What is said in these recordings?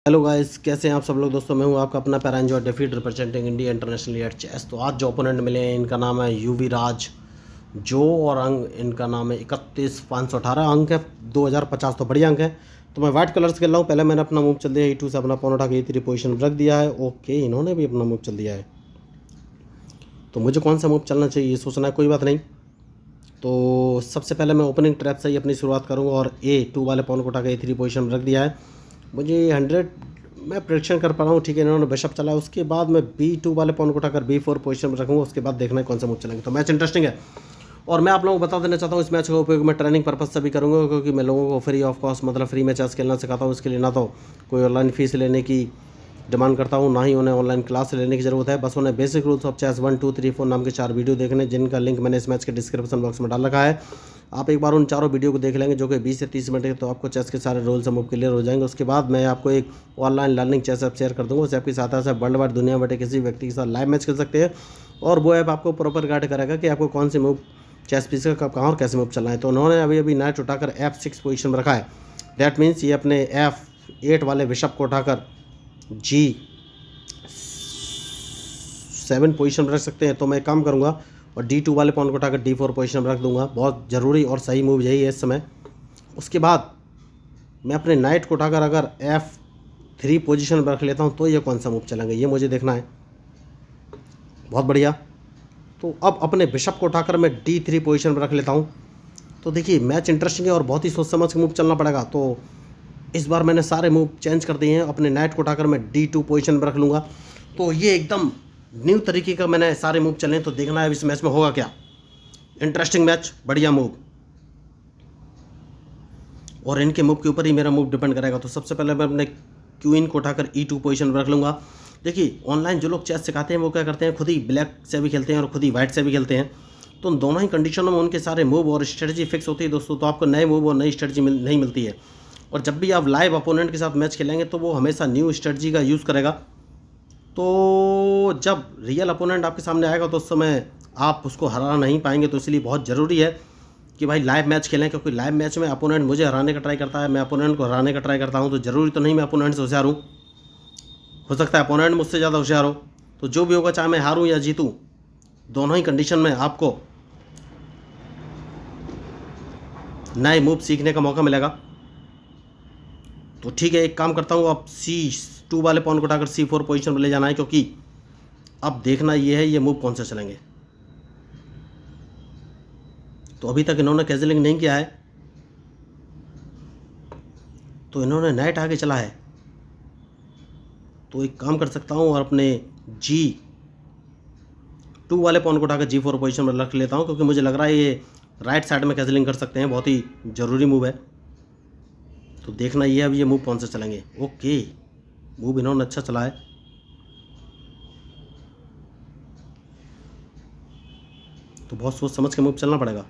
Hello guys, कैसे हैं आप सब लोग। दोस्तों मैं हूं आपका अपना पैरांजो डेफीड representing India international at chess. तो आज जो ओपोनेंट मिले हैं इनका नाम है यूवी राज जो, और अंक इनका नाम है 31,518 अंक है, 2050 तो बढ़िया अंक है। तो मैं वाइट कलर से खेल रहा हूँ। पहले मैंने अपना मूव चल दिया E2 से, अपना पॉन उठा के E3 पोजिशन रख दिया है। ओके, इन्होंने भी अपना मूव चल दिया है। तो मुझे कौन सा मूव चलना चाहिए ये सोचना है, कोई बात नहीं। तो सबसे पहले मैं ओपनिंग ट्रैप से ही अपनी शुरुआत करूँगा और A2 वाले पॉन को उठा के A3 पोजिशन रख दिया है। मुझे 100 मैं प्रेडिक्शन कर पा रहा हूँ, ठीक है। इन्होंने बिशप चला, उसके बाद मैं B2 वाले पॉन को उठाकर B4 पोजीशन में रखूँगा। उसके बाद देखना है कौन सा मूव चलेंगे। तो मैच इंटरेस्टिंग है और मैं आप लोगों को बता देना चाहता हूँ इस मैच का उपयोग मैं ट्रेनिंग पर्पज से भी करूँगा, क्योंकि मैं लोगों को फ्री ऑफ कॉस्ट मतलब फ्री में चेस खेलना सिखाता हूँ। इसके लिए ना तो कोई ऑनलाइन फीस लेने की डिमांड करता हूँ, ना ही उन्हें ऑनलाइन क्लास लेने की ज़रूरत है। बस उन्हें बेसिक रूल्स ऑफ चेस 1 2 3 4 नाम के 4 वीडियो देखने, जिनका लिंक मैंने इस मैच के डिस्क्रिप्शन बॉक्स में डाल रखा है। आप एक बार उन चारों वीडियो को देख लेंगे जो कि 20 से 30 मिनट के, तो आपको चेस के सारे रूल्स मूव क्लियर हो जाएंगे। उसके बाद मैं आपको एक online learning chess app share कर दूँगा। उस ऐप की सहायता से वर्ल्ड वाइड दुनिया बैठे किसी व्यक्ति के साथ लाइव मैच कर सकते हैं, और वो ऐप आपको प्रॉपर गाइड करेगा कि आपको कौन से मूव चेस पीस का कब कहाँ और कैसे मूव चलना है। तो उन्होंने अभी नाइट उठाकर F6 पोजीशन में रखा है। दैट मीन्स ये अपने F8 वाले बिशप को उठाकर G7 पोजीशन में रख सकते हैं। तो मैं काम करूंगा और D2 वाले पॉन को उठाकर D4 पोजीशन में रख दूंगा। बहुत ज़रूरी और सही मूव यही है इस समय। उसके बाद मैं अपने नाइट को उठाकर अगर F3 पोजीशन में रख लेता हूं तो ये कौन सा मूव चलेंगे, ये मुझे देखना है। बहुत बढ़िया। तो अब अपने बिशप को उठाकर मैं D3 पोजीशन में रख लेता हूँ। तो देखिए मैच इंटरेस्टिंग है और बहुत ही सोच समझ के मूव चलना पड़ेगा। तो इस बार मैंने सारे मूव चेंज कर दिए हैं। अपने नाइट को उठाकर मैं D2 पोजीशन में रख लूँगा। तो ये एकदम न्यू तरीके का मैंने सारे मूव चले। तो देखना है इस मैच में होगा क्या। इंटरेस्टिंग मैच, बढ़िया मूव, और इनके मूव के ऊपर ही मेरा मूव डिपेंड करेगा। तो सबसे पहले मैं अपने क्वीन को उठाकर E2 पोजीशन में रख लूँगा। देखिए ऑनलाइन जो लोग चेस सिखाते हैं वो क्या करते हैं, खुद ही ब्लैक से भी खेलते हैं और खुद ही वाइट से भी खेलते हैं। तो उन दोनों ही कंडीशनों में उनके सारे मूव और स्ट्रेटजी फिक्स होती है दोस्तों। तो आपको नए मूव और नई स्ट्रेटजी नहीं मिलती है। और जब भी आप लाइव अपोनेंट के साथ मैच खेलेंगे तो वो हमेशा न्यू स्ट्रेटजी का यूज़ करेगा। तो जब रियल अपोनेंट आपके सामने आएगा तो उस समय आप उसको हरा नहीं पाएंगे। तो इसलिए बहुत ज़रूरी है कि भाई लाइव मैच खेलें, क्योंकि लाइव मैच में अपोनेंट मुझे हराने का ट्राई करता है, मैं अपोनेंट को हराने का ट्राई करता हूँ। तो ज़रूरी तो नहीं मैं अपोनेंट से होशियार हूँ, हो सकता है अपोनेंट मुझसे ज़्यादा होशियार हो। तो जो भी होगा, चाहे मैं हारूँ या जीतूँ, दोनों ही कंडीशन में आपको नए मूव सीखने का मौका मिलेगा। तो ठीक है, एक काम करता हूँ, अब C2 वाले पॉन को उठाकर C4 पोजीशन पर ले जाना है, क्योंकि अब देखना ये है ये मूव कौन से चलेंगे। तो अभी तक इन्होंने कैजलिंग नहीं किया है, तो इन्होंने नाइट आगे चला है। तो एक काम कर सकता हूँ और अपने G2 वाले पॉन को उठाकर G4 पोजीशन में रख लेता हूँ, क्योंकि मुझे लग रहा है ये राइट साइड में कैजलिंग कर सकते हैं। बहुत ही ज़रूरी मूव है। तो देखना ये अब ये मूव कौन से चलेंगे। ओके, मूव इन्होंने अच्छा चला है। तो बहुत सोच समझ के मूव चलना पड़ेगा।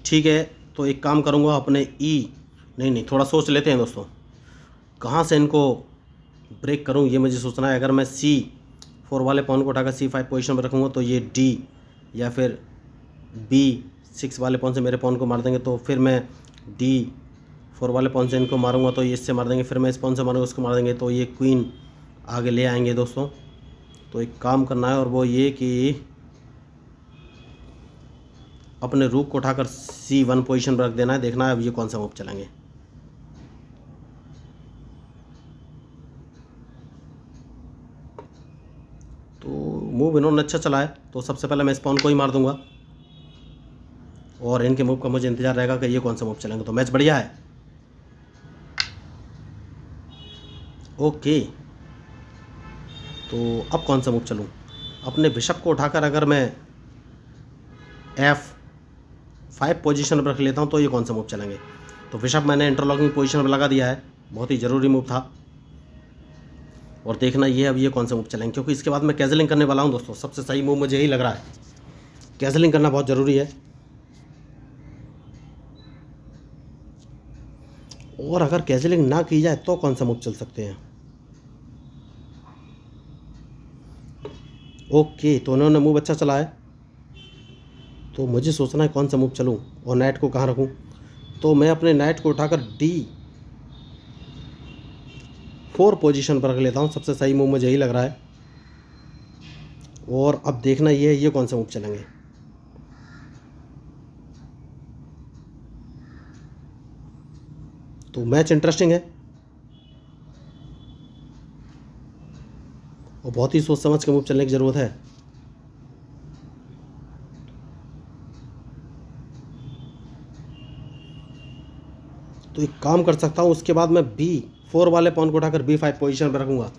ठीक है, तो एक काम करूँगा अपने नहीं थोड़ा सोच लेते हैं दोस्तों, कहाँ से इनको ब्रेक करूँ ये मुझे सोचना है। अगर मैं C4 वाले पॉन को उठाकर C5 पोजीशन पर रखूँगा तो ये D या फिर B6 वाले पॉन से मेरे पॉन को मार देंगे। तो फिर मैं D4 वाले पॉन से इनको मारूंगा तो ये इससे मार देंगे, फिर मैं इस पॉन से मारूंगा उसको मार देंगे। तो ये क्वीन आगे ले आएंगे दोस्तों। तो एक काम करना है और वो ये कि अपने रूक को उठाकर C1 पोजीशन पर रख देना है। देखना है अब ये कौन सा मूव चलेंगे। तो मूव इन्होंने अच्छा चला है, तो सबसे पहले मैं इस पॉन को ही मार दूंगा और इनके मूव का मुझे इंतजार रहेगा कि ये कौन सा मूव चलेंगे। तो मैच बढ़िया है। ओके, तो अब कौन सा मूव चलूँ। अपने बिशप को उठाकर अगर मैं F5 पोजीशन पर रख लेता हूँ तो ये कौन सा मूव चलेंगे। तो बिशप मैंने इंटरलॉकिंग पोजीशन पर लगा दिया है, बहुत ही ज़रूरी मूव था। और देखना ये अब ये कौन सा मूव चलेंगे, क्योंकि इसके बाद मैं कैजलिंग करने वाला हूँ दोस्तों। सबसे सही मूव मुझे यही लग रहा है, कैजलिंग करना बहुत ज़रूरी है। और अगर कैजलिंग ना की जाए तो कौन सा मूव चल सकते हैं। ओके, तो उन्होंने मूव अच्छा चला है, तो मुझे सोचना है कौन सा मूव चलूँ और नाइट को कहाँ रखूँ। तो मैं अपने नाइट को उठाकर D4 पोजीशन पर रख लेता हूँ। सबसे सही मूव मुझे यही लग रहा है। और अब देखना ये है ये कौन से मूव चलेंगे। तो मैच इंटरेस्टिंग है और बहुत ही सोच समझ के मूव चलने की ज़रूरत है। तो एक काम कर सकता हूँ, उसके बाद मैं B4 वाले पॉन को उठाकर B5 पोजीशन पर रखूँगा।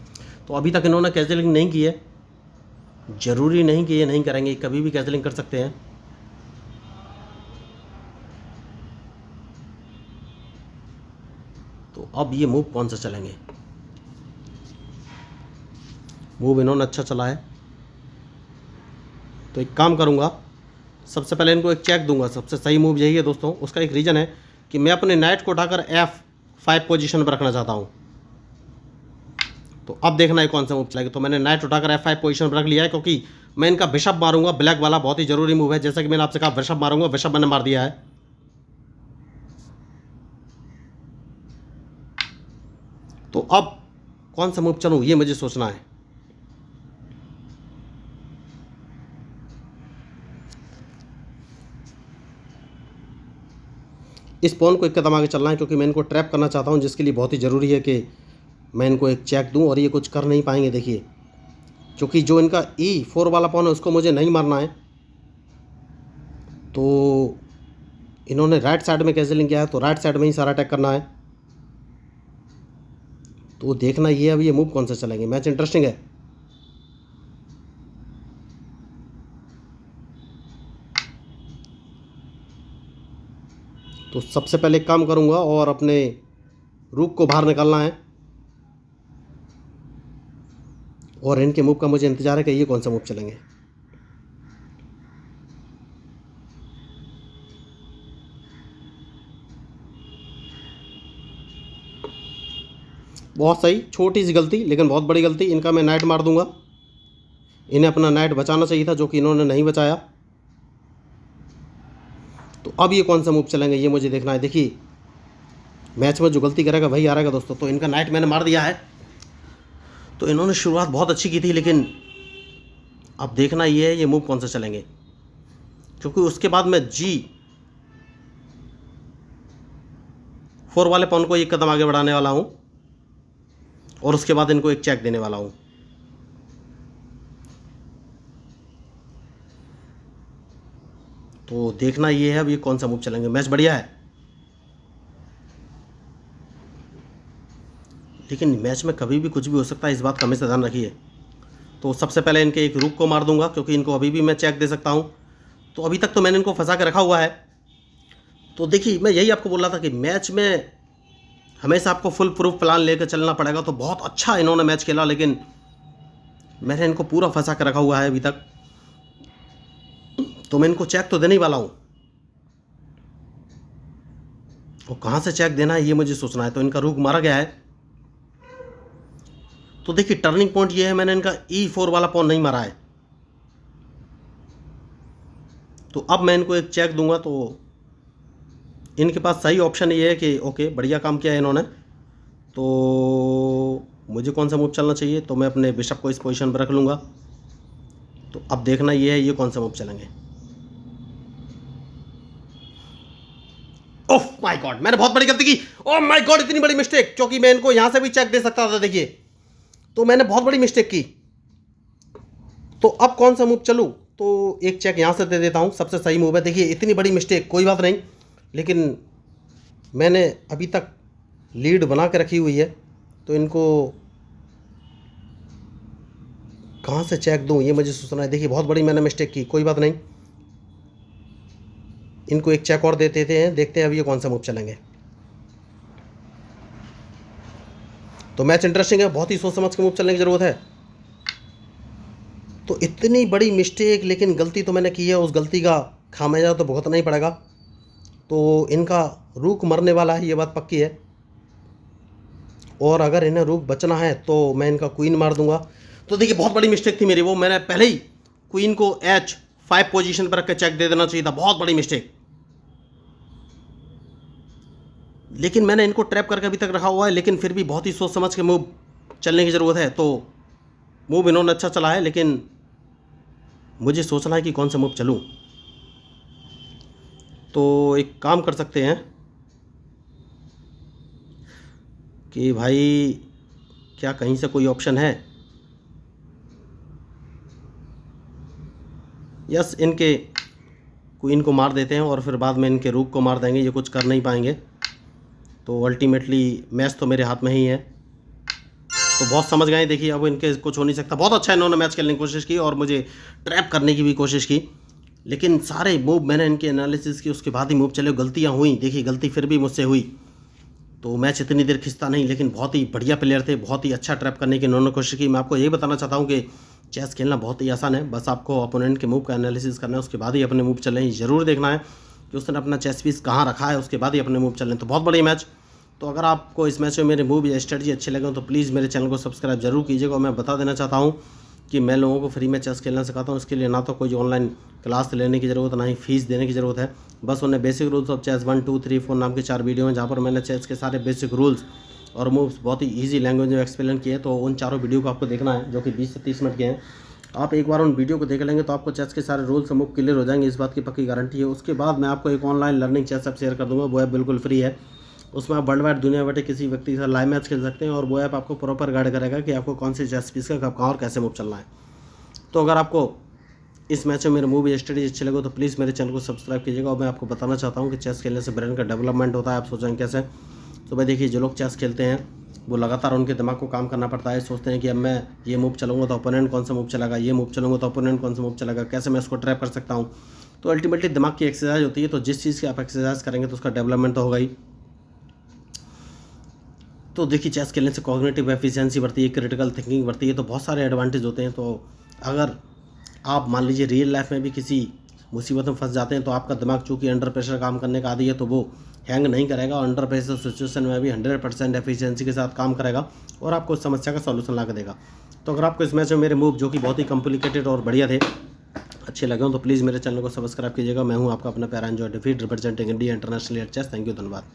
तो अभी तक इन्होंने कैंसिलिंग नहीं की है, ज़रूरी नहीं कि ये नहीं करेंगे, कभी भी कैंसिलिंग कर सकते हैं। तो अब ये मूव कौन सा चलेंगे। मूव इन्होंने अच्छा चला है, तो एक काम करूँगा, सबसे पहले इनको एक चेक दूंगा। सबसे सही मूव यही है दोस्तों। उसका एक रीज़न है कि मैं अपने नाइट को उठाकर F5 पोजीशन पर रखना चाहता हूँ। तो अब देखना है कौन सा मूव चलेगा। तो मैंने नाइट उठाकर F5 पोजीशन पर रख लिया है, क्योंकि मैं इनका बिशप मारूंगा। ब्लैक वाला बहुत ही जरूरी मूव है, जैसा कि मैंने आपसे कहा बिशप मारूंगा। बिशप मैंने मार दिया है। तो अब कौन सा मूव चलूँ ये मुझे सोचना है। इस पॉन को एक कदम आगे चलना है, क्योंकि मैं इनको ट्रैप करना चाहता हूँ, जिसके लिए बहुत ही ज़रूरी है कि मैं इनको एक चेक दूं। और ये कुछ कर नहीं पाएंगे देखिए, क्योंकि जो इनका E4 वाला पॉन है उसको मुझे नहीं मारना है। तो इन्होंने राइट साइड में कैंसिलिंग किया है, तो राइट साइड में ही सारा अटैक करना है। तो देखना ये अभी ये मूव कौन सा चलेंगे। मैच इंटरेस्टिंग है। तो सबसे पहले एक काम करूंगा और अपने रूक को बाहर निकालना है, और इनके मूव का मुझे इंतजार है कि ये कौन सा मूव चलेंगे। बहुत सही, छोटी सी गलती लेकिन बहुत बड़ी गलती। इनका मैं नाइट मार दूंगा। इन्हें अपना नाइट बचाना चाहिए था, जो कि इन्होंने नहीं बचाया। तो अब ये कौन सा मूव चलेंगे ये मुझे देखना है। देखिए मैच में जो गलती करेगा वही हारेगा दोस्तों। तो इनका नाइट मैंने मार दिया है। तो इन्होंने शुरुआत बहुत अच्छी की थी, लेकिन अब देखना ये है ये मूव कौन सा चलेंगे, क्योंकि उसके बाद मैं G4 वाले पॉन को एक कदम आगे बढ़ाने वाला हूँ, और उसके बाद इनको एक चेक देने वाला हूँ। तो देखना ये है अब ये कौन सा मूव चलेंगे। मैच बढ़िया है, लेकिन मैच में कभी भी कुछ भी हो सकता है, इस बात का हमेशा ध्यान रखिए। तो सबसे पहले इनके एक रुक को मार दूंगा, क्योंकि इनको अभी भी मैं चेक दे सकता हूँ। तो अभी तक तो मैंने इनको फंसा के रखा हुआ है। तो देखिए मैं यही आपको बोल रहा था कि मैच में हमेशा आपको फुल प्रूफ प्लान लेकर चलना पड़ेगा। तो बहुत अच्छा इन्होंने मैच खेला, लेकिन मैंने इनको पूरा फंसा के रखा हुआ है अभी तक। तो मैं इनको चेक तो देने ही वाला हूँ, और कहाँ से चेक देना है ये मुझे सोचना है। तो इनका रुक मारा गया है। तो देखिए टर्निंग पॉइंट ये है, मैंने इनका E4 वाला पॉन नहीं मारा है। तो अब मैं इनको एक चेक दूंगा। तो इनके पास सही ऑप्शन ये है कि ओके बढ़िया काम किया है इन्होंने। तो मुझे कौन सा मूव चलना चाहिए, तो मैं अपने बिशप को इस पोजीशन पर रख लूँगा। तो अब देखना ये है ये कौन सा मूव चलेंगे। ओह माय गॉड, मैंने बहुत बड़ी गलती की। ओह माय गॉड, इतनी बड़ी मिस्टेक, क्योंकि मैं इनको यहाँ से भी चेक दे सकता था। देखिए तो मैंने बहुत बड़ी मिस्टेक की। तो अब कौन सा मूव चलूँ, तो एक चेक यहाँ से दे देता हूँ। सबसे सही मूव है। देखिए इतनी बड़ी मिस्टेक कोई बात नहीं, लेकिन मैंने अभी तक लीड बना के रखी हुई है। तो इनको कहाँ से चेक दूँ ये मुझे सोचना है। देखिए बहुत बड़ी मैंने मिस्टेक की, कोई बात नहीं, इनको एक चेक और दे देते हैं। देखते हैं अब ये कौन सा मूव चलेंगे। तो मैच इंटरेस्टिंग है, बहुत ही सोच समझ के मूव चलने की ज़रूरत है। तो इतनी बड़ी मिस्टेक, लेकिन गलती तो मैंने की है, उस गलती का खामियाजा तो भुगतना ही पड़ेगा। तो इनका रूक मरने वाला है, ये बात पक्की है। और अगर इन्हें रूक बचना है तो मैं इनका क्वीन मार दूंगा। तो देखिए बहुत बड़ी मिस्टेक थी मेरी वो, मैंने पहले ही क्वीन को H5 पोजीशन पर रख के चेक दे देना चाहिए था। बहुत बड़ी मिस्टेक। लेकिन मैंने इनको ट्रैप करके अभी तक रखा हुआ है, लेकिन फिर भी बहुत ही सोच समझ के मूव चलने की ज़रूरत है। तो मूव इन्होंने अच्छा चला है, लेकिन मुझे सोचना है कि कौन सा मूव चलूँ। तो एक काम कर सकते हैं कि भाई क्या कहीं से कोई ऑप्शन है? यस, इनके क्वीन को मार देते हैं और फिर बाद में इनके रूक को मार देंगे, ये कुछ कर नहीं पाएंगे। तो अल्टीमेटली मैच तो मेरे हाथ में ही है। तो बहुत समझ गए, देखिए अब इनके कुछ हो नहीं सकता। बहुत अच्छा इन्होंने मैच खेलने की कोशिश की और मुझे ट्रैप करने की भी कोशिश की, लेकिन सारे मूव मैंने इनके एनालिसिस की, उसके बाद ही मूव चले। गलतियाँ हुई, देखिए गलती फिर भी मुझसे हुई, तो मैच इतनी देर खिंचता नहीं। लेकिन बहुत ही बढ़िया प्लेयर थे, बहुत ही अच्छा ट्रैप करने की इन्होंने कोशिश की। मैं आपको यही बताना चाहता हूँ कि चेस खेलना बहुत ही आसान है, बस आपको अपोनेंट के मूव का एनालिसिस करना है, उसके बाद ही अपने मूव चलें। ज़रूर देखना है कि उसने अपना चेस पीस कहाँ रखा है, उसके बाद ही अपने मूव चलें। तो बहुत बढ़िया मैच। तो अगर आपको इस मैच में मेरे मूव या स्ट्रेटजी अच्छे लगे तो प्लीज़ मेरे चैनल को सब्सक्राइब जरूर कीजिएगा। और मैं बता देना चाहता हूँ कि मैं लोगों को फ्री में चेस खेलना सिखाता हूँ। इसके लिए ना तो कोई ऑनलाइन क्लास लेने की ज़रूरत, ना ही फीस देने की ज़रूरत है। बस उन्हें बेसिक रूल्स ऑफ चेस 1, 2, 3, 4 नाम के 4 वीडियो हैं, जहाँ पर मैंने चेस के सारे बेसिक रूल्स और मूव्स बहुत ही ईजी लैंग्वेज में एक्सप्लेन किए। तो उन चारों वीडियो को आपको देखना है, जो कि 20 से 30 मिनट के हैं। आप एक बार उन वीडियो को देख लेंगे तो आपको चेस के सारे रूल्स और मूव क्लियर हो जाएंगे, इस बात की पक्की गारंटी है। उसके बाद मैं आपको एक online learning chess app share कर दूंगा, वो ऐप बिल्कुल फ्री है। उसमें आप वर्ल्ड वाइड दुनिया बैठे किसी व्यक्ति के साथ लाइव मैच खेल सकते हैं, और वो ऐप आपको प्रॉपर गाइड करेगा कि आपको कौन सी चेस पीस का कब कहाँ और कैसे मूव चलना है। तो अगर आपको इस मैच में मेरे मूव या स्टडी अच्छे लगे तो प्लीज़ मेरे चैनल को सब्सक्राइब कीजिएगा। और मैं आपको बताना चाहता हूँ कि चेस खेलने से ब्रेन का डेवलपमेंट होता है। आप सोचेंगे कैसे? तो भाई देखिए, जो लोग चेस खेलते हैं वो लगातार उनके दिमाग को काम करना पड़ता है। सोचते हैं कि अब मैं ये मूव चलूँगा तो ओपोनेंट कौन सा मूव चलेगा, ये मूव चलूँगा तो ओपोनेंट कौन सा मूव चलेगा, कैसे मैं उसको ट्रैप कर सकता हूँ। तो अल्टीमेटली दिमाग की एक्सरसाइज होती है। तो जिस चीज़ की आप एक्सरसाइज करेंगे तो उसका डेवलपमेंट तो होगा ही। तो देखिए, चेस खेलने से कॉग्निटिव एफिशिएंसी बढ़ती है, क्रिटिकल थिंकिंग बढ़ती है, तो बहुत सारे एडवांटेज होते हैं। तो अगर आप मान लीजिए रियल लाइफ में भी किसी मुसीबत में फंस जाते हैं तो आपका दिमाग चूँकि अंडर प्रेशर काम करने का आदी है, तो वो हैंग नहीं करेगा और अंडर प्रेशर सिचुएशन में भी 100% एफिशिएंसी के साथ काम करेगा और आपको उस समस्या का सॉल्यूशन ला के देगा। तो अगर आपको इस मैच में मेरे मूव, जो कि बहुत ही कॉम्प्लिकेटेड और बढ़िया थे, अच्छे लगे हो तो प्लीज़ मेरे चैनल को सब्सक्राइब कीजिएगा। मैं हूँ आपका अपना प्यारा enjoy defeat representing India international at chess. Thank you, धन्यवाद।